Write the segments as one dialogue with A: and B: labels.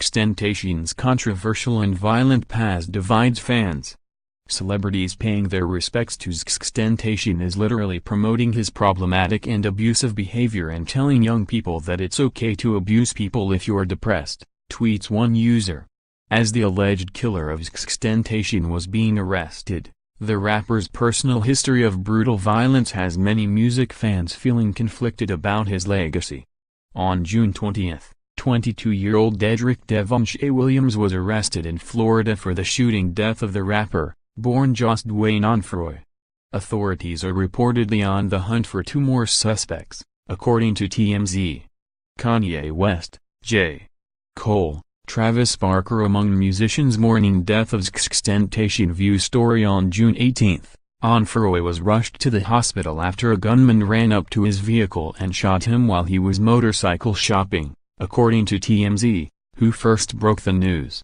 A: XXXTentacion's controversial and violent past divides fans. Celebrities paying their respects to XXXTentacion is literally promoting his problematic and abusive behavior and telling young people that it's okay to abuse people if you're depressed, tweets one user. As the alleged killer of XXXTentacion was being arrested, the rapper's personal history of brutal violence has many music fans feeling conflicted about his legacy. On June 20th, 22-year-old Dedrick Devonshay Williams was arrested in Florida for the shooting death of the rapper, born Joss Dwayne Onfroy. Authorities are reportedly on the hunt for two more suspects, according to TMZ. Kanye West, J. Cole, Travis Barker among musicians mourning death of XXXTentacion. View story on June 18. Onfroy was rushed to the hospital after a gunman ran up to his vehicle and shot him while he was motorcycle shopping, according to TMZ, who first broke the news.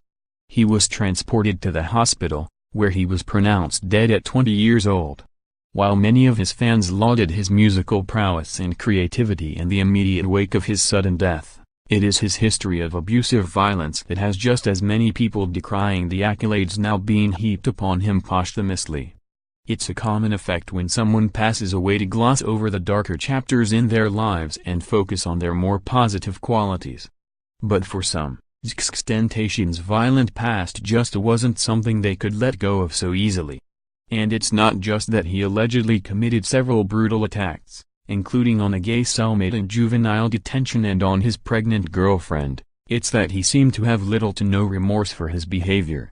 A: He was transported to the hospital, where he was pronounced dead at 20 years old. While many of his fans lauded his musical prowess and creativity in the immediate wake of his sudden death, it is his history of abusive violence that has just as many people decrying the accolades now being heaped upon him posthumously. It's a common effect when someone passes away to gloss over the darker chapters in their lives and focus on their more positive qualities. But for some, XXXTentacion's violent past just wasn't something they could let go of so easily. And it's not just that he allegedly committed several brutal attacks, including on a gay cellmate in juvenile detention and on his pregnant girlfriend, it's that he seemed to have little to no remorse for his behavior.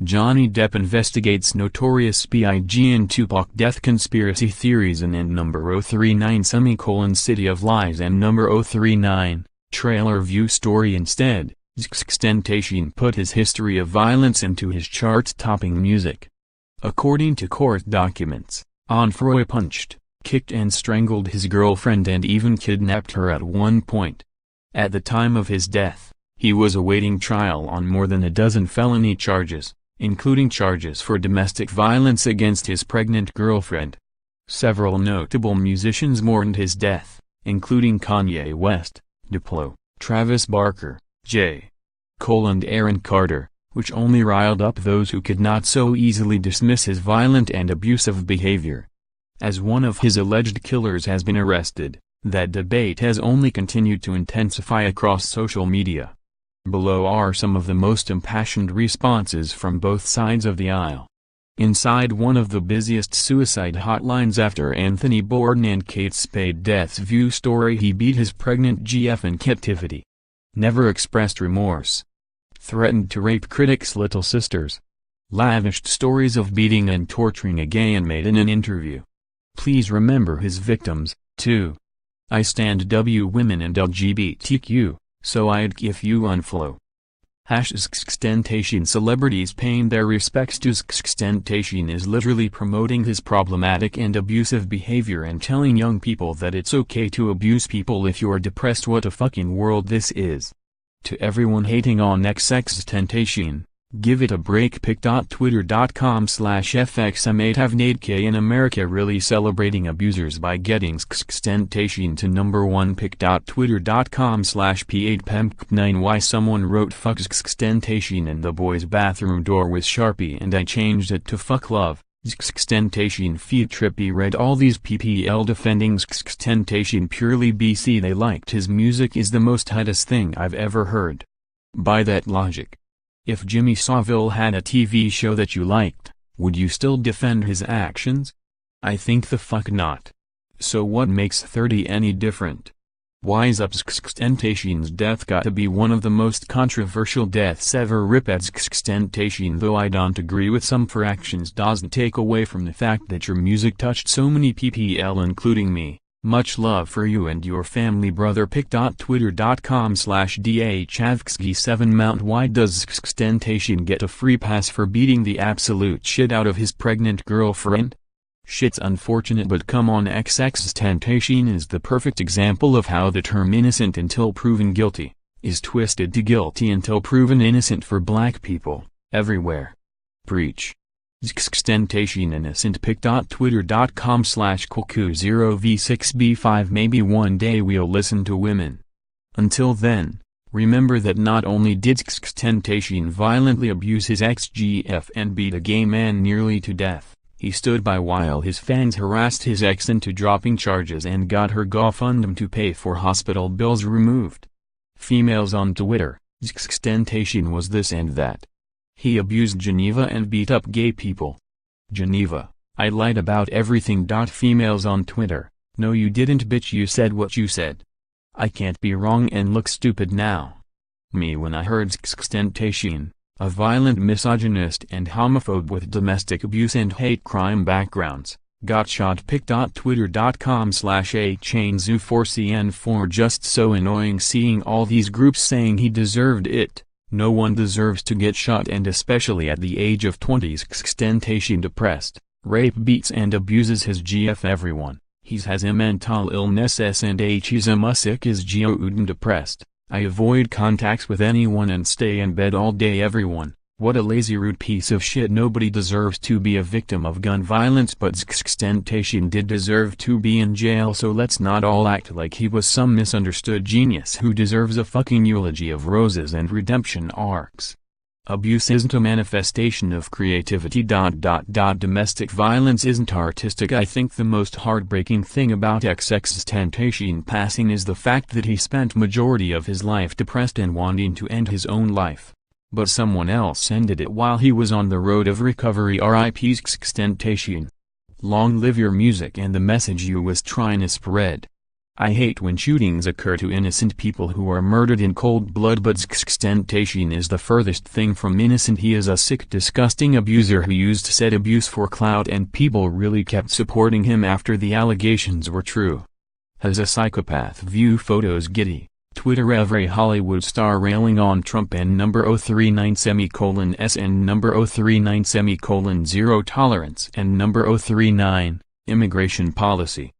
A: Johnny Depp investigates Notorious B.I.G. and Tupac death conspiracy theories in and number 039 City of Lies and number 039, trailer. View story instead. XXXTentacion put his history of violence into his chart-topping music. According to court documents, Onfroy punched, kicked and strangled his girlfriend and even kidnapped her at one point. At the time of his death, he was awaiting trial on more than a dozen felony charges, including charges for domestic violence against his pregnant girlfriend. Several notable musicians mourned his death, including Kanye West, Diplo, Travis Barker, J. Cole and Aaron Carter, which only riled up those who could not so easily dismiss his violent and abusive behavior. As one of his alleged killers has been arrested, that debate has only continued to intensify across social media. Below are some of the most impassioned responses from both sides of the aisle. Inside one of the busiest suicide hotlines after Anthony Bourdain and Kate Spade deaths. View story. He beat his pregnant GF in captivity. Never expressed remorse. Threatened to rape critics' little sisters. Lavished stories of beating and torturing a gay inmate in an interview. Please remember his victims, too. I stand W women and LGBTQ, so I'd give you unfollow. XXXTentacion. Celebrities paying their respects to XXXTentacion is literally promoting his problematic and abusive behavior and telling young people that it's okay to abuse people if you're depressed. What a fucking world this is. To everyone hating on XXXTentacion, give it a break. Pic.twitter.com/FXM8have8K in America really celebrating abusers by getting XXXTentacion to number 1. Pic.twitter.com/P8Pemp9 Why someone wrote fuck XXXTentacion in the boys' bathroom door with Sharpie and I changed it to fuck love. XXXTentacion feed. Trippy read all these PPL defending XXXTentacion purely BC they liked his music is the most hottest thing I've ever heard. By that logic, if Jimmy Savile had a TV show that you liked, would you still defend his actions? I think the fuck not. So what makes 30 any different? Wise up. XXXTentacion's death got to be one of the most controversial deaths ever. Rip at XXXTentacion. Though I don't agree with some for actions doesn't take away from the fact that your music touched so many PPL including me. Much love for you and your family, brother. Pic.twitter.com/DHAVXG7 Mount. Why does XXXTentacion get a free pass for beating the absolute shit out of his pregnant girlfriend? Shit's unfortunate, but come on. XXXTentacion is the perfect example of how the term innocent until proven guilty is twisted to guilty until proven innocent for black people everywhere. Preach. XXXTentacion innocent. Pic.twitter.com/Koku0v6b5 Maybe one day we'll listen to women. Until then, Remember that not only did XXXTentacion violently abuse his ex-GF and beat a gay man nearly to death, he stood by while his fans harassed his ex into dropping charges and got her GoFundMe to pay for hospital bills removed. Females on Twitter, XXXTentacion was this and that. He abused Geneva and beat up gay people. Geneva, I lied about everything. Females on Twitter, no you didn't bitch, you said what you said. I can't be wrong and look stupid now. Me when I heard XXXTentacion, a violent misogynist and homophobe with domestic abuse and hate crime backgrounds, got shot. Twitter.com/achainzoo4cn4 just so annoying seeing all these groups saying he deserved it. No one deserves to get shot, and especially at the age of 20. XXXTentacion depressed, rape beats and abuses his GF everyone. He's has a mental illness and he's a musik is geouden depressed. I avoid contacts with anyone and stay in bed all day. Everyone, what a lazy rude piece of shit. Nobody deserves to be a victim of gun violence, but XXXTentacion did deserve to be in jail, so let's not all act like he was some misunderstood genius who deserves a fucking eulogy of roses and redemption arcs. Abuse isn't a manifestation of creativity. Domestic violence isn't artistic. I think the most heartbreaking thing about XXXTentacion passing is the fact that he spent majority of his life depressed and wanting to end his own life. But someone else ended it while he was on the road of recovery. RIP XXXTentacion. Long live your music and the message you was trying to spread. I hate when shootings occur to innocent people who are murdered in cold blood, but XXXTentacion is the furthest thing from innocent. He is a sick, disgusting abuser who used said abuse for clout, and people really kept supporting him after the allegations were true. As a psychopath. View photos. Getty. Twitter. Every Hollywood star railing on Trump and number 039 and number 039 0 tolerance and number 039 immigration policy.